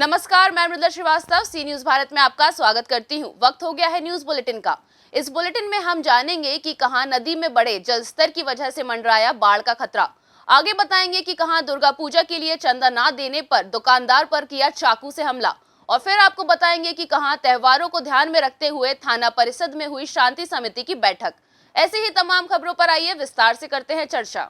नमस्कार, मैं मृदुला श्रीवास्तव सी न्यूज भारत में आपका स्वागत करती हूं। वक्त हो गया है न्यूज बुलेटिन का। इस बुलेटिन में हम जानेंगे कि कहां नदी में बढ़े जलस्तर की वजह से मंडराया बाढ़ का खतरा। आगे बताएंगे कि कहां दुर्गा पूजा के लिए चंदा ना देने पर दुकानदार पर किया चाकू से हमला, और फिर आपको बताएंगे कि कहां त्योहारों को ध्यान में रखते हुए थाना परिषद में हुई शांति समिति की बैठक। ऐसी ही तमाम खबरों पर आइए विस्तार से करते हैं चर्चा।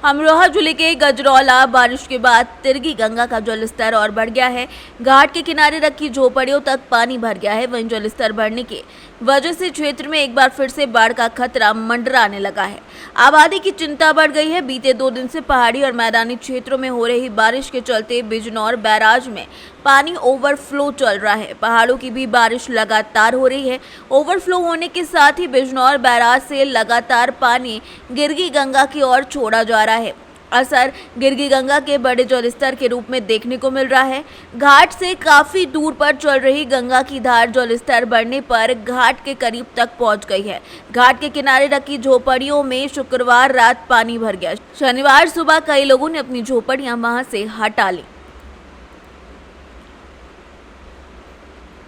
अमरोहा जिले के गजरौला बारिश के बाद तिरगी गंगा का जलस्तर और बढ़ गया है। घाट के किनारे रखी झोपड़ियों तक पानी भर गया है। वहीं जलस्तर बढ़ने की वजह से क्षेत्र में एक बार फिर से बाढ़ का खतरा मंडराने लगा है। आबादी की चिंता बढ़ गई है। बीते 2 दिन से पहाड़ी और मैदानी क्षेत्रों में हो रही बारिश के चलते बिजनौर बैराज में पानी ओवरफ्लो चल रहा है। पहाड़ों की भी बारिश लगातार हो रही है। ओवरफ्लो होने के साथ ही बिजनौर बैराज से लगातार पानी गिरगी गंगा की ओर छोड़ा जा रहा है। असर गिरगी गंगा के बड़े जलस्तर के रूप में देखने को मिल रहा है। घाट से काफी दूर पर चल रही गंगा की धार जलस्तर बढ़ने पर घाट के करीब तक पहुंच गई है। घाट के किनारे रखी झोपड़ियों में शुक्रवार रात पानी भर गया। शनिवार सुबह कई लोगों ने अपनी झोपड़ियां वहां से हटा ली।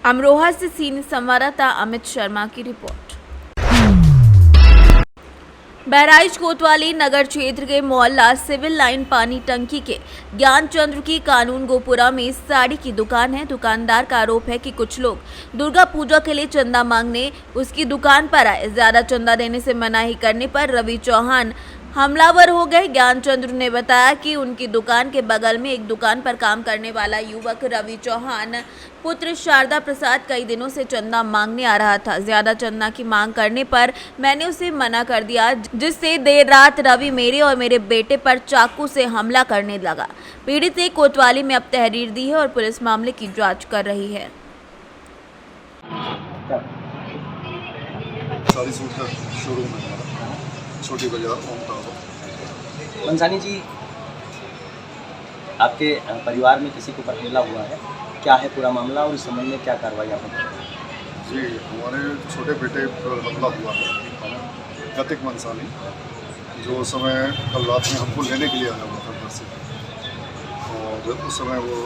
अमरोहा से सीनियर संवाददाता अमित शर्मा की रिपोर्ट। बहराइच कोतवाली नगर क्षेत्र के मोहल्ला सिविल लाइन पानी टंकी के ज्ञानचंद्र की कानून गोपुरा में साड़ी की दुकान है। दुकानदार का आरोप है कि कुछ लोग दुर्गा पूजा के लिए चंदा मांगने उसकी दुकान पर आए। ज्यादा चंदा देने से मनाही करने पर रवि चौहान हमलावर हो गए। ज्ञानचंद्र ने बताया कि उनकी दुकान के बगल में एक दुकान पर काम करने वाला युवक रवि चौहान पुत्र शारदा प्रसाद कई दिनों से चंदा मांगने आ रहा था। ज्यादा चंदा की मांग करने पर मैंने उसे मना कर दिया, जिससे देर रात रवि मेरे और मेरे बेटे पर चाकू से हमला करने लगा। पीड़ित ने कोतवाली में अब तहरीर दी है और पुलिस मामले की जांच कर रही है। छोटी बाजार मंसानी जी, आपके परिवार में किसी के ऊपर हमला हुआ है, क्या है पूरा मामला और इस संबंध में क्या कार्रवाई आप करें? जी, हमारे छोटे बेटे पर हमला हुआ है गतिक मंसानी, जो समय कल रात में हमको लेने के लिए आया हुआ था घर से, और उस समय वो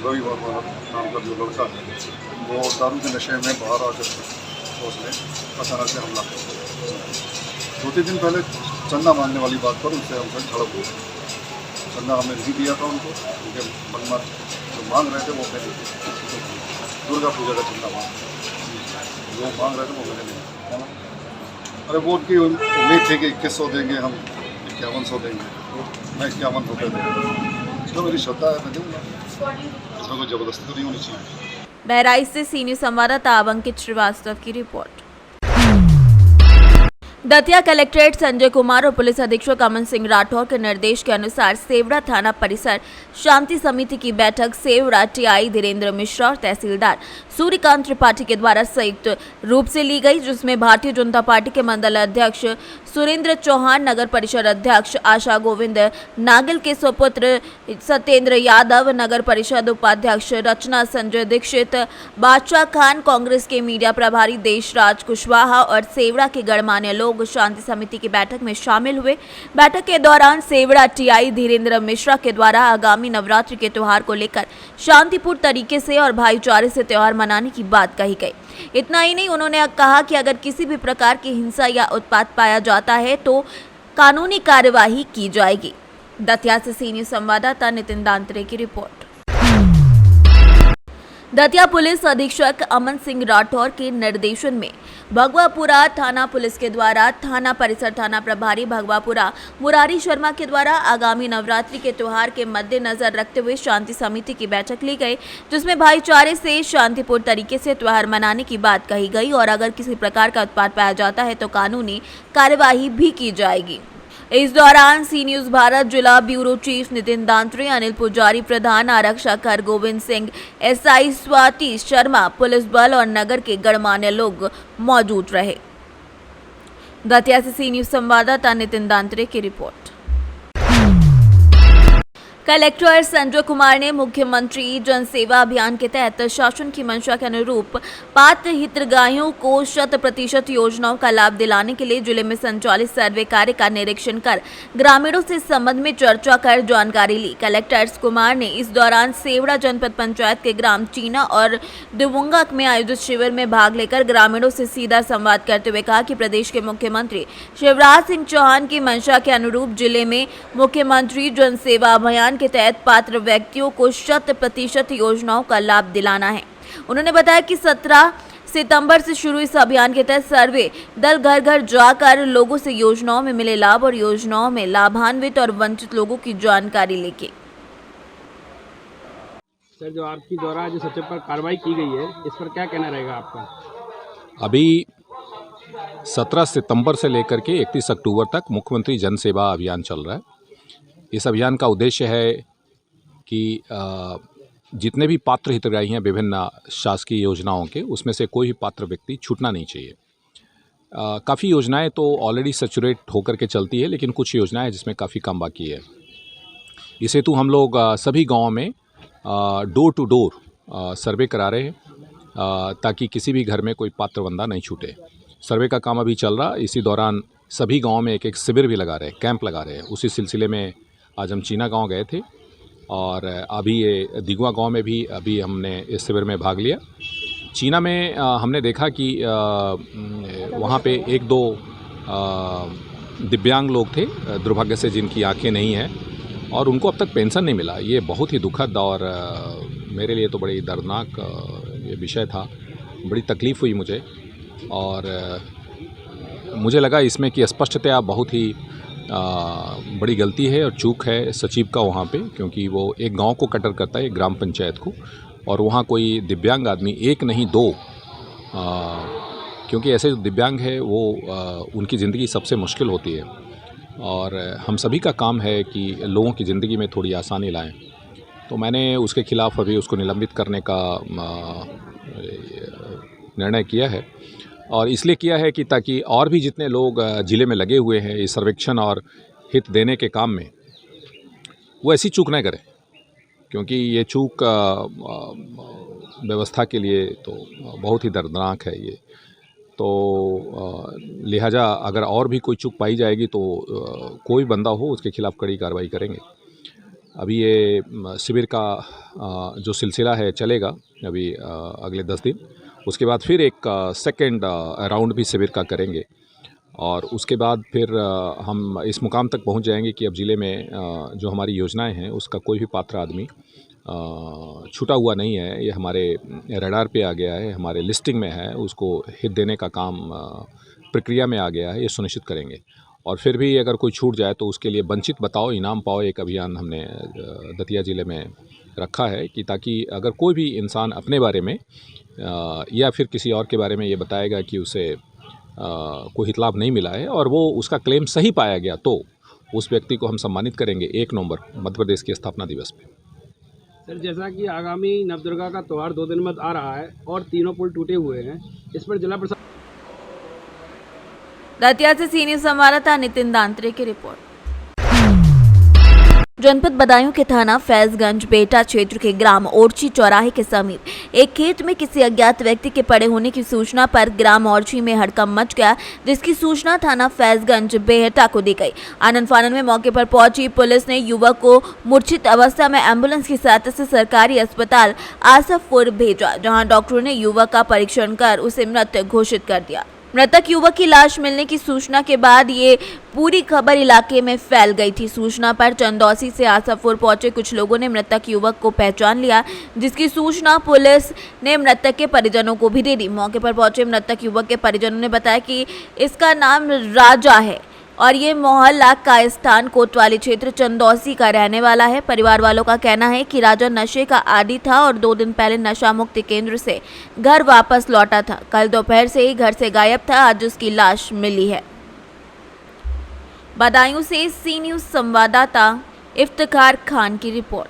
रवि वर्मा नाम का जो लड़का है वो दारू के नशे में बाहर आकर उसने अचानक से हमला कर दिया। 2-3 दिन पहले चंदा मांगने वाली बात पर उससे हमसे झड़प हुई। चंदा हमने नहीं दिया था उनको, उनके मन में जो मांग रहे थे वो मैंने दुर्गा पूजा का चंदा मांग रहे थे वो मैंने नहीं। अरे वो उनकी उम्मीद थी कि 2100 देंगे, हम 5100 देंगे, मैं 51 रुपये देंगे। जो मेरी श्रद्धा है मैं दूँगा, इसमें कोई ज़बरदस्ती तो नहीं होनी चाहिए। बहराइच से सीनियर संवाददाता अंकित श्रीवास्तव की रिपोर्ट। दतिया कलेक्ट्रेट संजय कुमार और पुलिस अधीक्षक अमन सिंह राठौर के निर्देश के अनुसार सेवड़ा थाना परिसर शांति समिति की बैठक सेवड़ा टीआई धीरेन्द्र मिश्रा और तहसीलदार सूर्यकांत त्रिपाठी के द्वारा संयुक्त रूप से ली गई, जिसमें भारतीय जनता पार्टी के मंडल अध्यक्ष सुरेंद्र चौहान, नगर परिषद अध्यक्ष आशा गोविंद नागिल के सुपुत्र सत्येंद्र यादव, नगर परिषद उपाध्यक्ष रचना संजय दीक्षित, बादशाह खान, कांग्रेस के मीडिया प्रभारी देशराज कुशवाहा और सेवड़ा के गणमान्य लोग शांति समिति की बैठक में शामिल हुए। बैठक के दौरान सेवड़ा टीआई धीरेन्द्र मिश्रा के द्वारा आगामी नवरात्रि के त्योहार को लेकर शांतिपूर्ण तरीके से और भाईचारे से त्योहार मनाने की बात कही गई। इतना ही नहीं, उन्होंने कहा कि अगर किसी भी प्रकार की हिंसा या उत्पात पाया जाता है तो कानूनी कार्यवाही की जाएगी। दतिया से सीनियर संवाददाता नितिन दांतरे की रिपोर्ट। दतिया पुलिस अधीक्षक अमन सिंह राठौर के निर्देशन में भगवापुरा थाना पुलिस के द्वारा थाना परिसर थाना प्रभारी भगवापुरा मुरारी शर्मा के द्वारा आगामी नवरात्रि के त्योहार के मद्देनजर रखते हुए शांति समिति की बैठक ली गई, जिसमें भाईचारे से शांतिपूर्ण तरीके से त्योहार मनाने की बात कही गई और अगर किसी प्रकार का उत्पात पाया जाता है तो कानूनी कार्यवाही भी की जाएगी। इस दौरान सी न्यूज भारत जिला ब्यूरो चीफ नितिन दांतरे, अनिल पुजारी प्रधान आरक्षक हरगोविंद सिंह, एसआई स्वाति शर्मा, पुलिस बल और नगर के गणमान्य लोग मौजूद रहे। दतिया से सी न्यूज संवाददाता नितिन दांतरे की रिपोर्ट। कलेक्टर संजय कुमार ने मुख्यमंत्री जन सेवा अभियान के तहत शासन की मंशा के अनुरूप पात्र हितग्राहियों को 100% योजनाओं का लाभ दिलाने के लिए जिले में संचालित सर्वे कार्य का निरीक्षण कर ग्रामीणों से इस संबंध में चर्चा कर जानकारी ली। कलेक्टर कुमार ने इस दौरान सेवड़ा जनपद पंचायत के ग्राम चीना और दिवुंगा में आयोजित शिविर में भाग लेकर ग्रामीणों से सीधा संवाद करते हुए कहा कि प्रदेश के मुख्यमंत्री शिवराज सिंह चौहान की मंशा के अनुरूप जिले में मुख्यमंत्री जन सेवा अभियान के तहत पात्र व्यक्तियों को 100% योजनाओं का लाभ दिलाना है। उन्होंने बताया कि 17 सितंबर से शुरू इस अभियान के तहत सर्वे दल घर घर जाकर लोगों से योजनाओं में मिले लाभ और योजनाओं में लाभान्वित और वंचित लोगों की जानकारी लेके। सर, जो आपकी द्वारा जो सचिव पर कार्रवाई की गई है, इस पर क्या कहना रहेगा आपका? अभी 17 सितंबर से लेकर के 31 अक्टूबर तक मुख्यमंत्री जन सेवा अभियान चल रहा है। इस अभियान का उद्देश्य है कि जितने भी पात्र हितग्राही हैं विभिन्न शासकीय योजनाओं के, उसमें से कोई भी पात्र व्यक्ति छूटना नहीं चाहिए। काफ़ी योजनाएं तो ऑलरेडी सैचुरेट होकर के चलती है, लेकिन कुछ योजनाएं हैं जिसमें काफ़ी कम बाकी है। इस हेतु हम लोग सभी गाँव में डोर टू डोर सर्वे करा रहे हैं ताकि किसी भी घर में कोई पात्र बंदा नहीं छूटे। सर्वे का काम अभी चल रहा। इसी दौरान सभी गाँव में एक एक शिविर भी लगा रहे हैं, कैंप लगा रहे हैं। उसी सिलसिले में आज हम चीना गांव गए थे और अभी ये दिगुआ गांव में भी अभी हमने इस शिविर में भाग लिया। चीना में हमने देखा कि वहाँ पे एक दो दिव्यांग लोग थे, दुर्भाग्य से जिनकी आंखें नहीं हैं और उनको अब तक पेंशन नहीं मिला। ये बहुत ही दुखद और मेरे लिए तो बड़ी दर्दनाक ये विषय था। बड़ी तकलीफ़ हुई मुझे और मुझे लगा इसमें कि स्पष्टतया बहुत ही बड़ी गलती है और चूक है सचिव का वहाँ पे, क्योंकि वो एक गांव को कटर करता है, एक ग्राम पंचायत को, और वहाँ कोई दिव्यांग आदमी एक नहीं दो, क्योंकि ऐसे जो दिव्यांग है वो उनकी ज़िंदगी सबसे मुश्किल होती है और हम सभी का काम है कि लोगों की ज़िंदगी में थोड़ी आसानी लाएं। तो मैंने उसके खिलाफ़ अभी उसको निलंबित करने का निर्णय किया है और इसलिए किया है कि ताकि और भी जितने लोग ज़िले में लगे हुए हैं इस सर्वेक्षण और हित देने के काम में, वो ऐसी चूक न करें, क्योंकि ये चूक व्यवस्था के लिए तो बहुत ही दर्दनाक है ये। तो लिहाजा अगर और भी कोई चूक पाई जाएगी तो कोई बंदा हो उसके खिलाफ़ कड़ी कार्रवाई करेंगे। अभी ये शिविर का जो सिलसिला है चलेगा अभी अगले 10 दिन। उसके बाद फिर एक सेकेंड राउंड भी शिविर का करेंगे और उसके बाद फिर हम इस मुकाम तक पहुंच जाएंगे कि अब ज़िले में जो हमारी योजनाएं हैं उसका कोई भी पात्र आदमी छूटा हुआ नहीं है। ये हमारे रडार पे आ गया है, हमारे लिस्टिंग में है, उसको हित देने का काम प्रक्रिया में आ गया है, ये सुनिश्चित करेंगे। और फिर भी अगर कोई छूट जाए तो उसके लिए वंचित बताओ इनाम पाओ एक अभियान हमने दतिया ज़िले में रखा है कि ताकि अगर कोई भी इंसान अपने बारे में या फिर किसी और के बारे में ये बताएगा कि उसे कोई हित लाभ नहीं मिला है और वो उसका क्लेम सही पाया गया तो उस व्यक्ति को हम सम्मानित करेंगे 1 नवंबर मध्य प्रदेश के स्थापना दिवस पे। सर, जैसा कि आगामी नवदुर्गा का त्यौहार 2 दिन बाद आ रहा है और तीनों पुल टूटे हुए हैं, इस पर जिला प्रशासन। दतिया से सीनियर संवाददाता नितिन दांत्रे की रिपोर्ट। जनपद बदायूं के थाना फैजगंज बेटा क्षेत्र के ग्राम ओरछी चौराहे के समीप एक खेत में किसी अज्ञात व्यक्ति के पड़े होने की सूचना पर ग्राम ओरछी में हड़कंप मच गया, जिसकी सूचना थाना फैजगंज बेहटा को दी गई। आनन फानन में मौके पर पहुंची पुलिस ने युवक को मूर्छित अवस्था में एम्बुलेंस की सहायता से सरकारी अस्पताल आसफपुर भेजा, जहां डॉक्टरों ने युवक का परीक्षण कर उसे मृत घोषित कर दिया। मृतक युवक की लाश मिलने की सूचना के बाद ये पूरी खबर इलाके में फैल गई थी। सूचना पर चंदौसी से आसफपुर पहुंचे कुछ लोगों ने मृतक युवक को पहचान लिया, जिसकी सूचना पुलिस ने मृतक के परिजनों को भी दे दी। मौके पर पहुंचे मृतक युवक के परिजनों ने बताया कि इसका नाम राजा है और ये मोहल्ला कायस्थान कोतवाली क्षेत्र चंदौसी का रहने वाला है। परिवार वालों का कहना है कि राजा नशे का आदी था और 2 दिन पहले नशा मुक्ति केंद्र से घर वापस लौटा था। कल दोपहर से ही घर से गायब था, आज उसकी लाश मिली है। बदायूं से सी न्यूज़ संवाददाता इफ्तिखार खान की रिपोर्ट।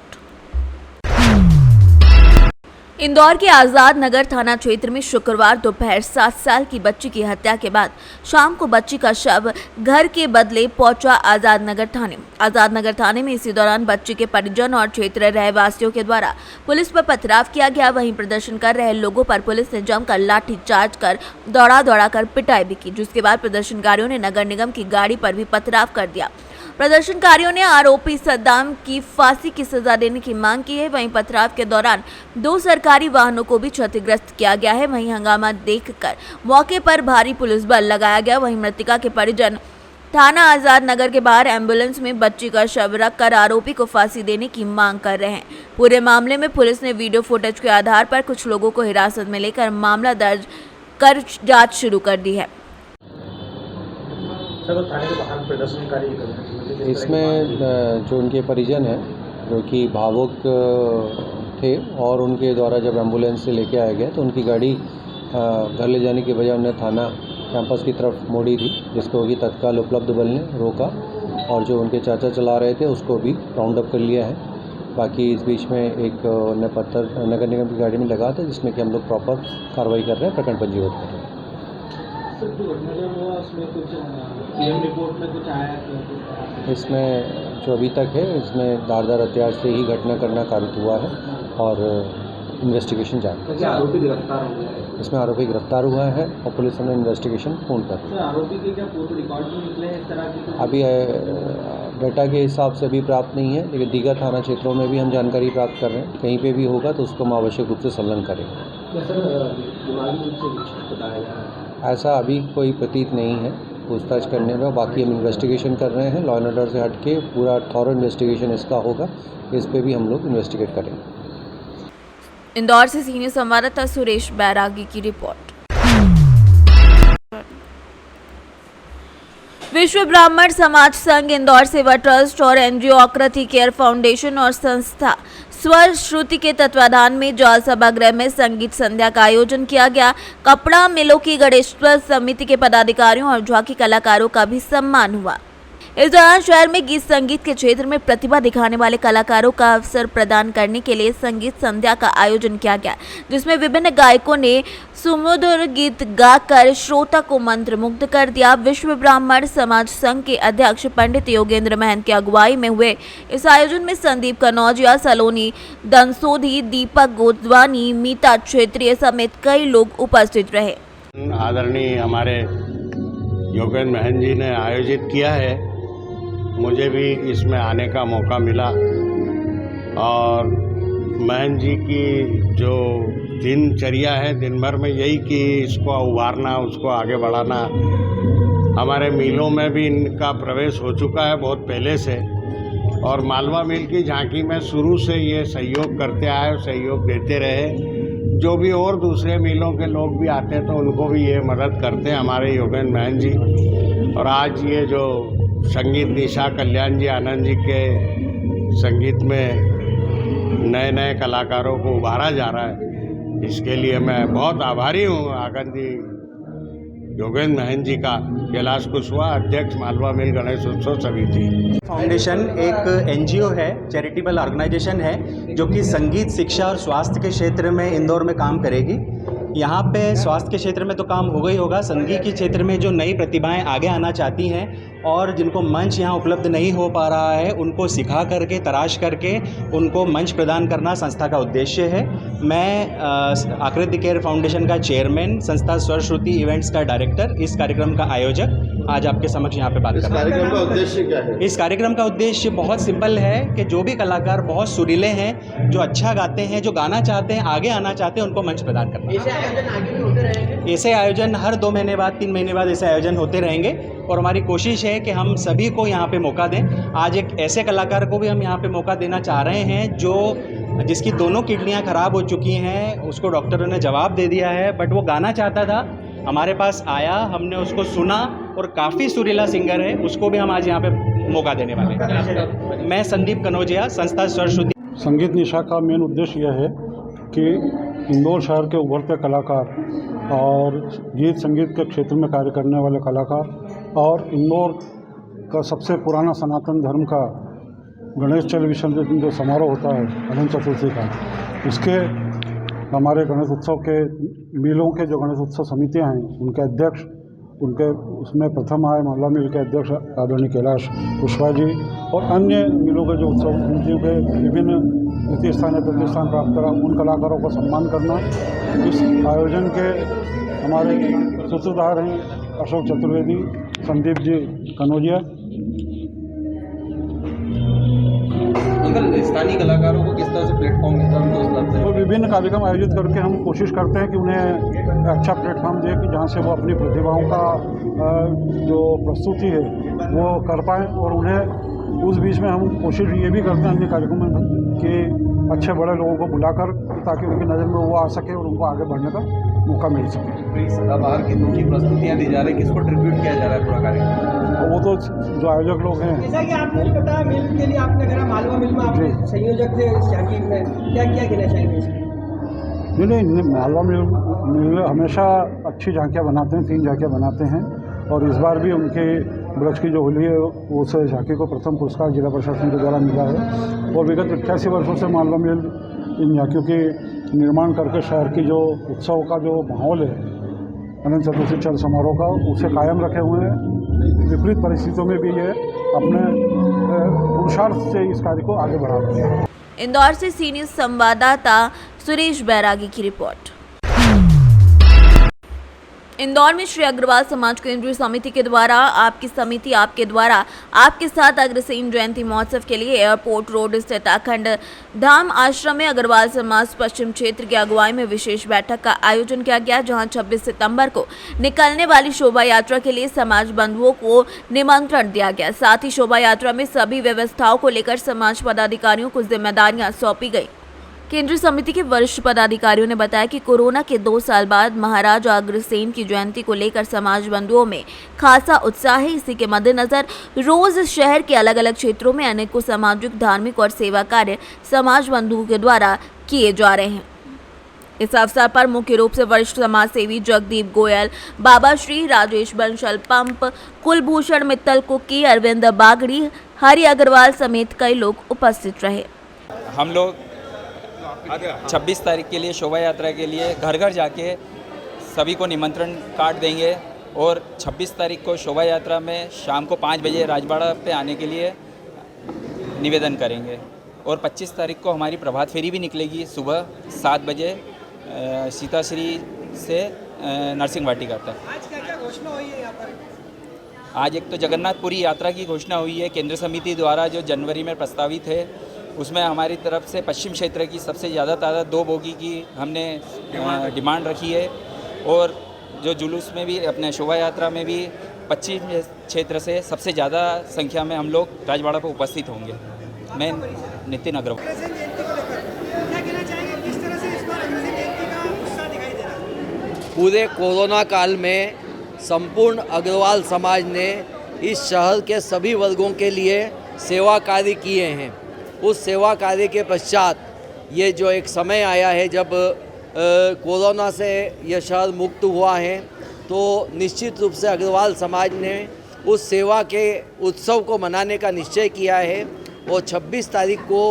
इंदौर के आजाद नगर थाना क्षेत्र में शुक्रवार दोपहर 7 साल की बच्ची की हत्या के बाद शाम को बच्ची का शव घर के बदले पहुंचा आजाद नगर थाने। आजाद नगर थाने में इसी दौरान बच्ची के परिजन और क्षेत्र रहवासियों के द्वारा पुलिस पर पथराव किया गया। वहीं प्रदर्शन कर रहे लोगों पर पुलिस ने जमकर लाठीचार्ज कर दौड़ा कर पिटाई भी की, जिसके बाद प्रदर्शनकारियों ने नगर निगम की गाड़ी पर भी पथराव कर दिया। प्रदर्शनकारियों ने आरोपी सद्दाम की फांसी की सजा देने की मांग की है। वहीं पथराव के दौरान 2 सरकारी वाहनों को भी क्षतिग्रस्त किया गया है। वहीं हंगामा देखकर मौके पर भारी पुलिस बल लगाया गया। वहीं मृतका के परिजन थाना आजाद नगर के बाहर एम्बुलेंस में बच्ची का शव रखकर आरोपी को फांसी देने की मांग कर रहे हैं। पूरे मामले में पुलिस ने वीडियो फुटेज के आधार पर कुछ लोगों को हिरासत में लेकर मामला दर्ज कर जाँच शुरू कर दी है। इसमें जो उनके परिजन हैं जो कि भावुक थे और उनके द्वारा जब एम्बुलेंस से लेके आया गया तो उनकी गाड़ी घर ले जाने की बजाय उन्हें थाना कैंपस की तरफ मोड़ी थी, जिसको कि तत्काल उपलब्ध बल ने रोका और जो उनके चाचा चला रहे थे उसको भी राउंड अप कर लिया है। बाकी इस बीच में एक उन्हें पत्थर नगर निगम की गाड़ी में लगा था, जिसमें कि हम लोग प्रॉपर कार्रवाई कर रहे हैं, प्रकरण पंजीबद्ध कर रहे हैं। इसमें जो अभी तक है इसमें धारदार हथियार से ही घटना करना कारित हुआ है और इन्वेस्टिगेशन जारी है। आरोपी गिरफ्तार हो गया है? इसमें आरोपी गिरफ्तार हुआ है और पुलिस ने इन्वेस्टिगेशन पूर्ण कर आरोपी के क्या पूर्व रिकॉर्ड भी निकले हैं इस तरह की? अभी डाटा के हिसाब से अभी प्राप्त नहीं है, लेकिन दीगर थाना क्षेत्रों में भी हम जानकारी प्राप्त कर रहे हैं। कहीं पे भी होगा तो उसको हम आवश्यक रूप से संलग्न करेंगे। दिमागी रूप से विक्षिप्त बताया जा रहा है? ऐसा अभी कोई प्रतीत नहीं है पूछताछ करने में। बाकी हम इन्वेस्टिगेशन कर रहे हैं, लॉ एंड ऑर्डर से हटके पूरा थॉरो इन्वेस्टिगेशन इसका होगा, इस पे भी हम लोग इन्वेस्टिगेट करेंगे। इंदौर से सीनियर संवाददाता सुरेश बैरागी की रिपोर्ट। विश्व ब्राह्मण समाज संघ, इंदौर सेवा ट्रस्ट और एनजीओ आकृति केयर फाउंडेशन और संस्था स्वर श्रुति के तत्वाधान में जौल सभागृह में संगीत संध्या का आयोजन किया गया। कपड़ा मिलों की गणेशोत्सव समिति के पदाधिकारियों और झांकी कलाकारों का भी सम्मान हुआ। इस दौरान शहर में गीत संगीत के क्षेत्र में प्रतिभा दिखाने वाले कलाकारों का अवसर प्रदान करने के लिए संगीत संध्या का आयोजन किया गया, जिसमें विभिन्न गायकों ने सुमधुर गीत गाकर श्रोता को मंत्रमुग्ध कर दिया। विश्व ब्राह्मण समाज संघ के अध्यक्ष पंडित योगेंद्र महंत की अगुवाई में हुए इस आयोजन में संदीप कनौजिया, सलोनी दंसोधी, दीपक गोदवानी, मीता क्षेत्रीय समेत कई लोग उपस्थित रहे। आदरणीय हमारे योगेंद्र महंत जी ने आयोजित किया है, मुझे भी इसमें आने का मौका मिला और महंत जी की जो दिनचर्या है दिन भर में यही कि इसको उभारना, उसको आगे बढ़ाना। हमारे मिलों में भी इनका प्रवेश हो चुका है बहुत पहले से और मालवा मिल की झांकी में शुरू से ये सहयोग करते आए, सहयोग देते रहे। जो भी और दूसरे मिलों के लोग भी आते हैं तो उनको भी ये मदद करते हैं हमारे योगेंद्र महंत जी। और आज ये जो संगीत निशा कल्याण जी आनंद जी के संगीत में नए नए कलाकारों को उभारा जा रहा है, इसके लिए मैं बहुत आभारी हूँ आगंदी योगेंद्र महंत जी का। कैलाश कुशवाहा, अध्यक्ष मालवा मिल गणेशोत्सव समिति। फाउंडेशन एक एनजीओ है, चैरिटेबल ऑर्गेनाइजेशन है जो कि संगीत, शिक्षा और स्वास्थ्य के क्षेत्र में इंदौर में काम करेगी। यहाँ पे स्वास्थ्य के क्षेत्र में तो काम होगा ही होगा, संगीत के क्षेत्र में जो नई प्रतिभाएं आगे आना चाहती हैं और जिनको मंच यहाँ उपलब्ध नहीं हो पा रहा है उनको सिखा करके, तराश करके उनको मंच प्रदान करना संस्था का उद्देश्य है। मैं आकृति केयर फाउंडेशन का चेयरमैन, संस्था स्वर श्रुति इवेंट्स का डायरेक्टर, इस कार्यक्रम का आयोजक आज आपके समक्ष यहाँ पे बात कर रहा हूँ। कार्यक्रम का उद्देश्य क्या है? इस कार्यक्रम का उद्देश्य बहुत सिंपल है कि जो भी कलाकार बहुत सुरीले हैं, जो अच्छा गाते हैं, जो गाना चाहते हैं, आगे आना चाहते हैं, उनको मंच प्रदान करना। ऐसे आयोजन हर 2 महीने बाद, 3 महीने बाद ऐसे आयोजन होते रहेंगे और हमारी कोशिश है कि हम सभी को यहाँ पे मौका दें। आज एक ऐसे कलाकार को भी हम यहाँ पे मौका देना चाह रहे हैं जिसकी दोनों किडनियाँ ख़राब हो चुकी हैं, उसको डॉक्टरों ने जवाब दे दिया है, बट वो गाना चाहता था, हमारे पास आया, हमने उसको सुना और काफ़ी सुरीला सिंगर है, उसको भी हम आज यहाँ पे मौका देने वाले हैं। मैं संदीप कनौजिया, संस्था स्वर श्रुति। संगीत निशा का मेन उद्देश्य यह है कि इंदौर शहर के उभरते कलाकार और गीत संगीत के क्षेत्र में कार्य करने वाले कलाकार और इंदौर का सबसे पुराना सनातन धर्म का गणेश चल विसर्जन जो समारोह होता है अनंत चतुर्थी का, उसके हमारे गणेश उत्सव के मिलों के जो गणेश उत्सव समितियां हैं उनके अध्यक्ष, उनके उसमें प्रथम आए मोहल्ला मिल के अध्यक्ष आदरणीय कैलाश कुशवाहा जी और अन्य मिलों के जो उत्सव समितियों के विभिन्न द्वितीय स्थान या तृतीय स्थान प्राप्त करा उन कलाकारों का सम्मान करना। इस आयोजन के हमारे सूत्रधार हैं अशोक चतुर्वेदी, संदीप जी कनौजिया। स्थानीय कलाकारों को किस तरह से प्लेटफॉर्म मिलता है उनको उपलब्ध है? और विभिन्न कार्यक्रम आयोजित करके हम कोशिश करते हैं कि उन्हें अच्छा प्लेटफॉर्म दें कि जहां से वो अपनी प्रतिभाओं का जो प्रस्तुति है वो कर पाएँ और उन्हें उस बीच में हम कोशिश ये भी करते हैं अन्य कार्यक्रमों में कि अच्छे बड़े लोगों को बुलाकर ताकि उनकी नज़र में वो आ सके और उनको आगे बढ़ने का मौका मिल सके। सदाबहार गीतों की प्रस्तुतियाँ दी जा रही है, किसको ट्रिब्यूट किया जा रहा है पूरा कार्यक्रम? वो तो जो आयोजक लोग हैं। जैसा कि आपने बताया मिल के लिए आपने कहा मालवा मिल में आप संयोजक थे इस झांकी में, क्या कहना चाहेंगे इसमें? नहीं, मालवा मिल हमेशा अच्छी झांकियाँ बनाते हैं, 3 झांकियाँ बनाते हैं और इस बार भी उनके ब्रज की जो होली है उस झांकी को प्रथम पुरस्कार जिला प्रशासन के द्वारा मिला है और विगत 88 वर्षों से मालवा मिल इन झांकियों के निर्माण करके शहर की जो उत्सव का जो माहौल है अनंत चतुर्थी चल समारोह का उसे कायम रखे हुए हैं। विपरीत परिस्थितियों में भी ये अपने पुरुषार्थ से इस कार्य को आगे बढ़ा रहे हैं। इंदौर से सी न्यूज़ संवाददाता सुरेश बैरागी की रिपोर्ट। इंदौर में श्री अग्रवाल समाज केंद्रीय समिति के द्वारा आपकी समिति आपके द्वारा आपके साथ अग्रसेन जयंती महोत्सव के लिए एयरपोर्ट रोड स्थित अखंड धाम आश्रम में अग्रवाल समाज पश्चिम क्षेत्र की अगुवाई में विशेष बैठक का आयोजन किया गया, जहां 26 सितंबर को निकलने वाली शोभा यात्रा के लिए समाज बंधुओं को निमंत्रण दिया गया। साथ ही शोभा यात्रा में सभी व्यवस्थाओं को लेकर समाज पदाधिकारियों को जिम्मेदारियां सौंपी गई। केंद्रीय समिति के वरिष्ठ पदाधिकारियों ने बताया कि कोरोना के 2 साल बाद महाराज अग्रसेन की जयंती को लेकर समाज बंधुओं में खासा उत्साह है। इसी के मद्देनजर रोज शहर के अलग अलग क्षेत्रों में अनेकों सामाजिक, धार्मिक और सेवा कार्य समाज बंधुओं के द्वारा किए जा रहे हैं। इस अवसर पर मुख्य रूप से वरिष्ठ समाज सेवी जगदीप गोयल, बाबा श्री राजेश बंसल पंप, कुलभूषण मित्तल कुकी, अरविंद बागड़ी, हरि अग्रवाल समेत कई लोग उपस्थित रहे। हम लोग 26 तारीख के लिए शोभा यात्रा के लिए घर घर जाके सभी को निमंत्रण कार्ड देंगे और 26 तारीख को शोभा यात्रा में शाम को 5 बजे राजबाड़ा पे आने के लिए निवेदन करेंगे और 25 तारीख को हमारी प्रभात फेरी भी निकलेगी सुबह 7 बजे सीताश्री से नरसिंह वाटिका तक। आज क्या क्या घोषणा हुई है यहाँ पर? आज एक तो जगन्नाथपुरी यात्रा की घोषणा हुई है केंद्र समिति द्वारा, जो जनवरी में प्रस्तावित है। उसमें हमारी तरफ से पश्चिम क्षेत्र की सबसे ज़्यादा तादाद 2 बोगी की हमने डिमांड रखी है और जो जुलूस में भी अपने शोभा यात्रा में भी पश्चिम क्षेत्र से सबसे ज़्यादा संख्या में हम लोग राजवाड़ा पर उपस्थित होंगे। मैं नितिन अग्रवाल। पूरे कोरोना काल में संपूर्ण अग्रवाल समाज ने इस शहर के सभी वर्गों के लिए सेवा कार्य किए हैं। उस सेवा कार्य के पश्चात ये जो एक समय आया है जब कोरोना से यह शहर मुक्त हुआ है, तो निश्चित रूप से अग्रवाल समाज ने उस सेवा के उत्सव को मनाने का निश्चय किया है और 26 तारीख को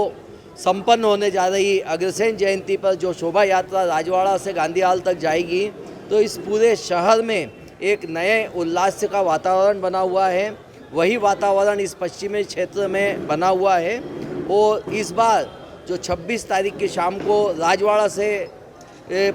संपन्न होने जा रही अग्रसेन जयंती पर जो शोभा यात्रा राजवाड़ा से गांधी हाल तक जाएगी, तो इस पूरे शहर में एक नए उल्लास का वातावरण बना हुआ है। वही वातावरण इस पश्चिमी क्षेत्र में बना हुआ है और इस बार जो 26 तारीख की शाम को राजवाड़ा से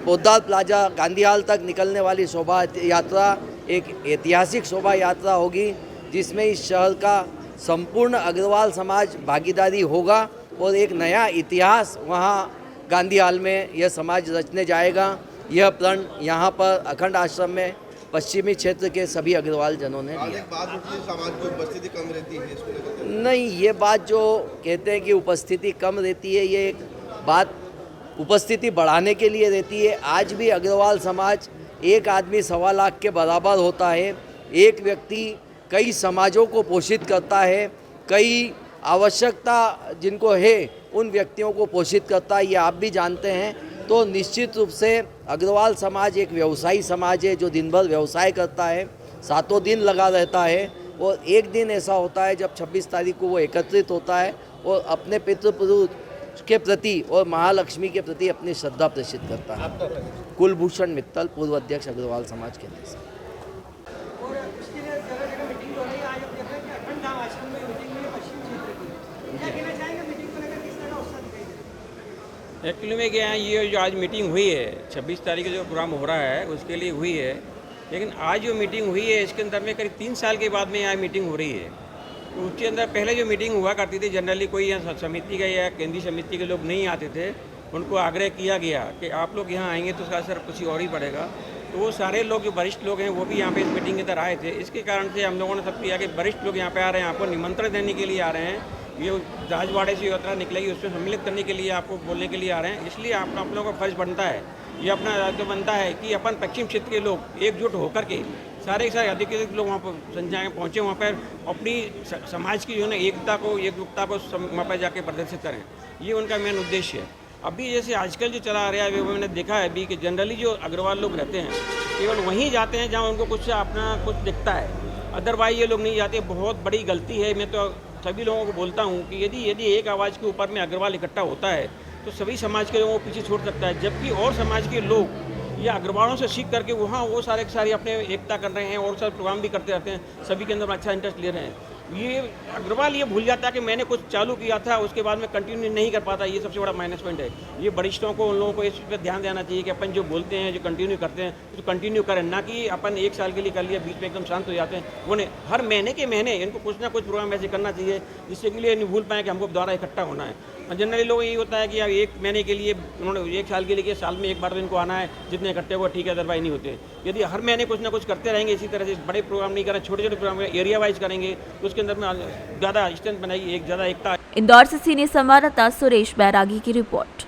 पोद्दार प्लाजा गांधी हाल तक निकलने वाली शोभा यात्रा एक ऐतिहासिक शोभा यात्रा होगी, जिसमें इस शहर का संपूर्ण अग्रवाल समाज भागीदारी होगा और एक नया इतिहास वहाँ गांधी हाल में यह समाज रचने जाएगा। यह प्रण यहाँ पर अखंड आश्रम में पश्चिमी क्षेत्र के सभी अग्रवाल जनों ने दिया। समाज की उपस्थिति कम रहती है नहीं, ये बात जो कहते हैं कि उपस्थिति कम रहती है, ये एक बात उपस्थिति बढ़ाने के लिए रहती है। आज भी अग्रवाल समाज एक आदमी 1.25 लाख के बराबर होता है। एक व्यक्ति कई समाजों को पोषित करता है, कई आवश्यकता जिनको है उन व्यक्तियों को पोषित करता है, ये आप भी जानते हैं। तो निश्चित रूप से अग्रवाल समाज एक व्यवसायी समाज है जो दिन भर व्यवसाय करता है, 7 दिन लगा रहता है और एक दिन ऐसा होता है जब 26 तारीख को वो एकत्रित होता है और अपने पितृपुरुष के प्रति और महालक्ष्मी के प्रति अपनी श्रद्धा प्रेषित करता है। कुलभूषण मित्तल, पूर्व अध्यक्ष अग्रवाल समाज के देश। और उसके लिए जगह जगह मीटिंग हो रही है। आज हम देख रहे हैं कि अखंड धाम आश्रम में मीटिंग हुई है पश्चिम क्षेत्र की। क्या कहना चाहेंगे मीटिंग को लेकर, किस तरह का उत्साह दिखाई दे रहा है? एक्चुअली में क्या है, ये जो आज मीटिंग हुई है 26 तारीख को जो प्रोग्राम हो रहा है उसके लिए हुई है, लेकिन आज जो मीटिंग हुई है इसके अंदर में करीब 3 साल के बाद में यहाँ मीटिंग हो रही है। तो उसके अंदर पहले जो मीटिंग हुआ करती थी जनरली कोई यहाँ समिति का या केंद्रीय समिति के लोग नहीं आते थे, उनको आग्रह किया गया कि आप लोग यहाँ आएंगे तो उसका असर कुछ और ही पड़ेगा। तो वो सारे लोग जो वरिष्ठ लोग हैं वो भी यहाँ पे इस मीटिंग के अंदर आए थे। इसके कारण से हम लोगों ने सब किया कि वरिष्ठ लोग यहाँ पे आ रहे हैं, आपको निमंत्रण देने के लिए आ रहे हैं, ये राजवाड़े से यात्रा निकलेगी उसमें सम्मिलित करने के लिए आपको बोलने के लिए आ रहे हैं। इसलिए आप लोगों का फर्ज बनता है, ये अपना दायित्व बनता है कि अपन पश्चिम क्षेत्र के लोग एकजुट होकर के सारे के सारे अधिक लोग वहाँ पर संख्या में पहुँचे, वहाँ पर अपनी समाज की जो है ना एकजुटता को वहाँ पर जाके प्रदर्शित करें, ये उनका मेन उद्देश्य है। अभी जैसे आजकल जो चला आ रहा है वो मैंने देखा है अभी कि जनरली जो अग्रवाल लोग रहते हैं केवल वहीं जाते हैं जहाँ उनको कुछ अपना कुछ दिखता है, अदरवाइज ये लोग नहीं जाते। बहुत बड़ी गलती है। मैं तो सभी लोगों को बोलता हूँ कि यदि एक आवाज़ के ऊपर में अग्रवाल इकट्ठा होता है तो सभी समाज के लोगों को पीछे छोड़ सकता है, जबकि और समाज के लोग या अग्रवालों से सीख करके वहाँ वो सारे के सारे अपने एकता कर रहे हैं और सब प्रोग्राम भी करते रहते हैं, सभी के अंदर अच्छा इंटरेस्ट ले रहे हैं। ये अग्रवाल ये भूल जाता है कि मैंने कुछ चालू किया था उसके बाद में कंटिन्यू नहीं कर पाता, ये सबसे बड़ा माइनस पॉइंट है। ये वरिष्ठों को उन लोगों को इस पर ध्यान देना चाहिए कि अपन जो बोलते हैं जो कंटिन्यू करते हैं तो कंटिन्यू करें, ना कि अपन 1 साल के लिए कर लिया बीच में एकदम शांत हो जाते हैं। वो नहीं, हर महीने के महीने इनको कुछ ना कुछ प्रोग्राम ऐसे करना चाहिए जिससे के लिए नहीं भूल पाएँ कि हमको दोबारा इकट्ठा होना है। जनरली लोग यही होता है कि यार 1 महीने के लिए उन्होंने 1 साल के लिए साल में एक बार तो इनको आना है, जितने इकट्ठे हुआ ठीक है, अदरवाइज नहीं होते। यदि हर महीने कुछ ना कुछ करते रहेंगे इसी तरह से, बड़े प्रोग्राम नहीं करें, छोटे छोटे प्रोग्राम एरिया वाइज करेंगे तो उसके अंदर में ज़्यादा स्ट्रेंथ बनाएगी, एक ज़्यादा एकता। इंदौर से सीनियर संवाददाता सुरेश बैरागी की रिपोर्ट।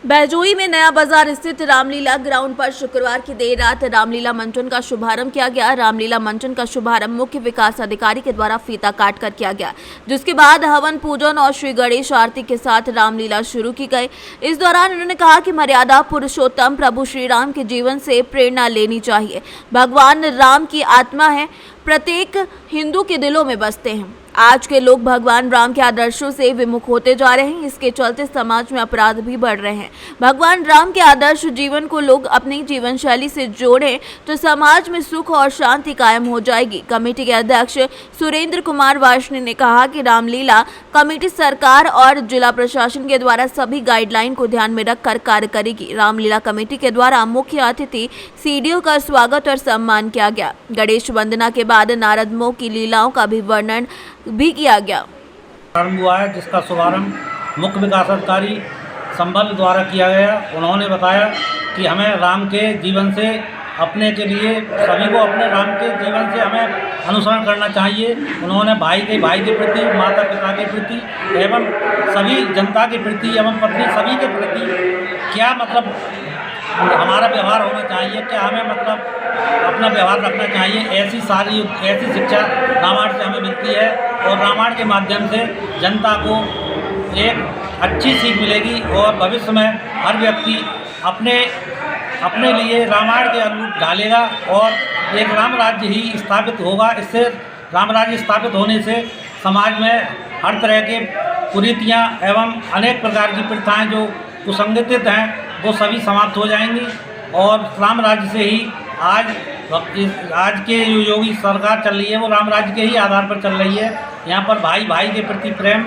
बैजोई में नया बाजार स्थित रामलीला ग्राउंड पर शुक्रवार की देर रात रामलीला मंचन का शुभारंभ किया गया। रामलीला मंचन का शुभारंभ मुख्य विकास अधिकारी के द्वारा फीता काट कर किया गया, जिसके बाद हवन पूजन और श्री गणेश आरती के साथ रामलीला शुरू की गई। इस दौरान उन्होंने कहा कि मर्यादा पुरुषोत्तम प्रभु श्री राम के जीवन से प्रेरणा लेनी चाहिए। भगवान राम की आत्मा है, प्रत्येक हिंदू के दिलों में बसते हैं। आज के लोग भगवान राम के आदर्शों से विमुख होते जा रहे हैं, इसके चलते समाज में अपराध भी बढ़ रहे हैं। भगवान राम के आदर्श जीवन को लोग अपनी जीवन शैली से जोड़ें तो समाज में सुख और शांति कायम हो जाएगी। कमेटी के अध्यक्ष सुरेंद्र कुमार वार्ष्णेय ने कहा कि रामलीला कमेटी सरकार और जिला प्रशासन के द्वारा सभी गाइडलाइन को ध्यान में रखकर कार्य करेगी। रामलीला कमेटी के द्वारा मुख्य अतिथि सीडीओ का स्वागत और सम्मान किया गया। गणेश वंदना के बाद नारद मोह की लीलाओं का भी वर्णन भी किया गया। प्रारंभ हुआ है जिसका शुभारंभ मुख्य विकास अधिकारी संबल द्वारा किया गया। उन्होंने बताया कि हमें राम के जीवन से अपने के लिए सभी को अपने राम के जीवन से हमें अनुसरण करना चाहिए। उन्होंने भाई के प्रति, माता पिता के प्रति एवं सभी जनता के प्रति एवं पत्नी सभी के प्रति क्या मतलब हमारा व्यवहार होना चाहिए, क्या हमें मतलब अपना व्यवहार रखना चाहिए, ऐसी शिक्षा रामायण से हमें मिलती है। और रामायण के माध्यम से जनता को एक अच्छी सीख मिलेगी और भविष्य में हर व्यक्ति अपने लिए रामायण के अनुरूप ढालेगा और एक राम राज्य ही स्थापित होगा। इससे राम राज्य स्थापित होने से समाज में हर तरह के कुरीतियाँ एवं अनेक प्रकार की प्रथाएं जो कुसंगठित हैं वो सभी समाप्त हो जाएंगी और राम राज्य से ही आज के जो योगी सरकार चल रही है वो राम राज्य के ही आधार पर चल रही है। यहाँ पर भाई के प्रति प्रेम,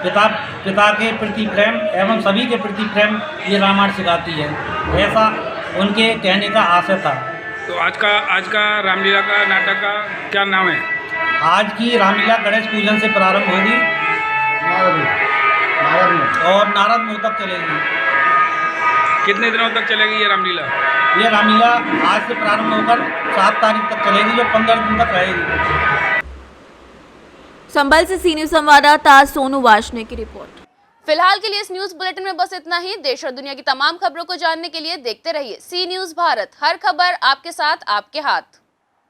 पिता के प्रति प्रेम एवं सभी के प्रति प्रेम ये रामायण सिखाती है, ऐसा उनके कहने का आशय था। तो आज का रामलीला का नाटक का क्या नाम है? आज की रामलीला गणेश पूजन से प्रारंभ होगी और नारद मुह तक चलेगी। कितने दिनों तक चलेगी ये रामलीला? ये रामलीला आज से प्रारंभ होकर 7 तारीख तक चलेगी, जो 15 दिन तक रहेगी। संभल से सीनियर संवाददाता सोनू वार्ष्णेय की रिपोर्ट। फिलहाल के लिए इस न्यूज बुलेटिन में बस इतना ही। देश और दुनिया की तमाम खबरों को जानने के लिए देखते रहिए सी न्यूज भारत। हर खबर आपके साथ, आपके हाथ।